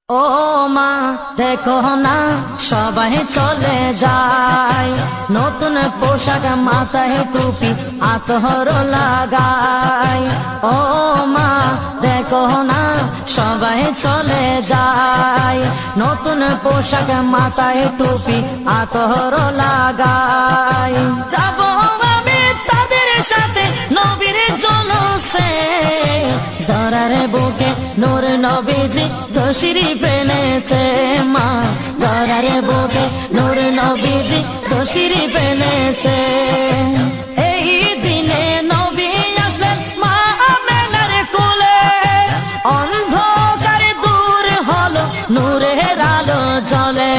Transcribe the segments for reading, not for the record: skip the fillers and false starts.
ও মা দেখো না সবাই চলে যায়, নতুন পোশাক মাথায় টুপি আতর লাগায়। ও মা দেখো না সবাই চলে যায়, নতুন পোশাক মাথায় টুপি আতর লাগায়। যাবো আমি তাদের সাথে নবীর জলসে, ধরার বুকে নূর নবীজি তশরিফ এনেছে। মা ধরার বুকে নূর নবীজি তশরিফ এনেছে। এই দিনে নবী আসলেন মা আমেনার কোলে, অন্ধকার দূর হলো নূরের আলো জ্বলে।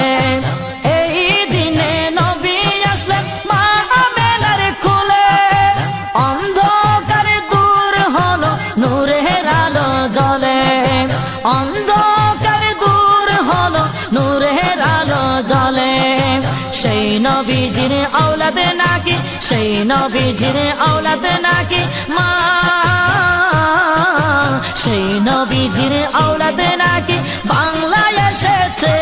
এই দিনে নবী আসলেন মা আমেনার কোলে, অন্ধকার দূর হলো নূরের আলো জ্বলে। অন্ধকার দূর হলো নূরের আলো জ্বলে। সেই নবীজির আওলাদ নাকি, সেই নবীজির আওলাদ নাকি মা, সেই নবীজির আওলাদ নাকি বাংলায় এসেছে।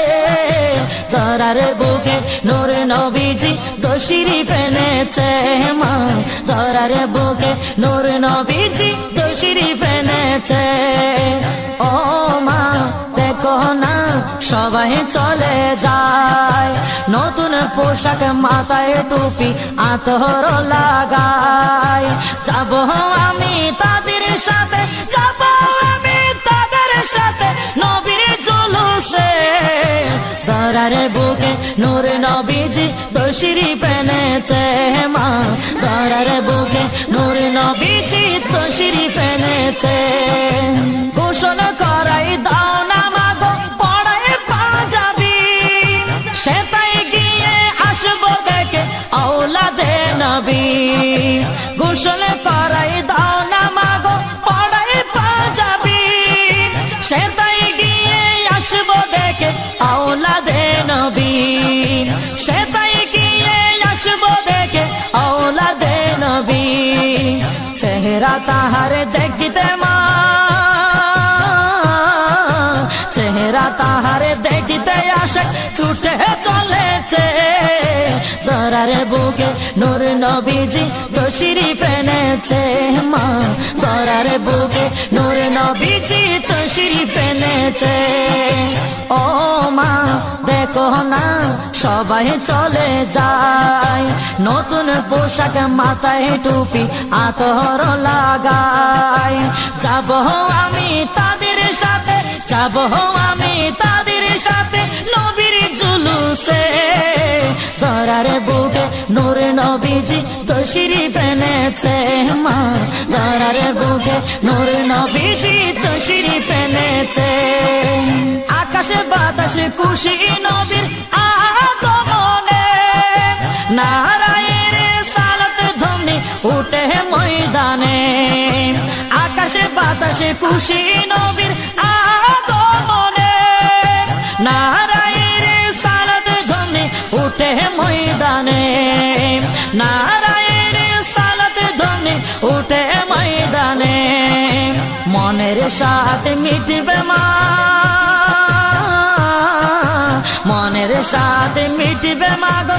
ধরার বুকে নূর নবীজি তশরিফ এনেছে। মা ধরার বুকে নূর নবীজি তশরিফ এনেছে। ও মা দেখো না সবাই চলে যায়, নতুন পোশাক মাথায় টুপি আতর লাগায়। যাবো আমি তাদের সাথে, যাবো আমি তাদের সাথে নবীর জলসে। ধরার বুকে নূর নবীজি তশরিফ এনেছে। মা ধরার বুকে নূর নবীজি তশরিফ এনেছে। গোসল করাই দাও না মাগো পড়ায় পাঞ্জাবি, সেটাই গিয়ে আসবো দেখে আওলাদে নবী। গোসল করাই দাও না মাগো পড়ায় পাঞ্জাবি, সেটাই গিয়ে আসবো দেখে আওলাদে নবী। সেটাই গিয়ে আসবো দেখে আওলাদে নবী। চেহারা তাহার দেখতে মা, চেহারা তাহারে দেখিতে আসে ছুটে চলেছে। ধরার বুকে নূর নবীজি তশরিফ এনেছে। মা ধরার বুকে নূর নবীজি তশরিফ এনেছে। ও মা দেখো না সবাই চলে যায়, নতুন পোশাক মাথায় টুপি আতর লাগায়। যাবো আমি তাদের সাথে, যাবো আমি তাদের সাথে নবীর জুলুসে। ধরার বুকে নূর নবীজি তশরিফ এনেছে। মা ধরার বুকে নূর নবীজি তশরিফ এনেছে। আকাশে বাতাসে খুশি নবীর আগমনে, নারায়ের সালাত ধ্বনি উঠে ময়দানে। আকাশে বাতাসে খুশি নবীর আগমনে, নারায়ের সালাত ধ্বনি উঠে ময়দানে। নারায়ের সালাত ধ্বনি উঠে ময়দানে। মনের সাথে মিটবে মা, মনের সাথে মিটবে মা গো।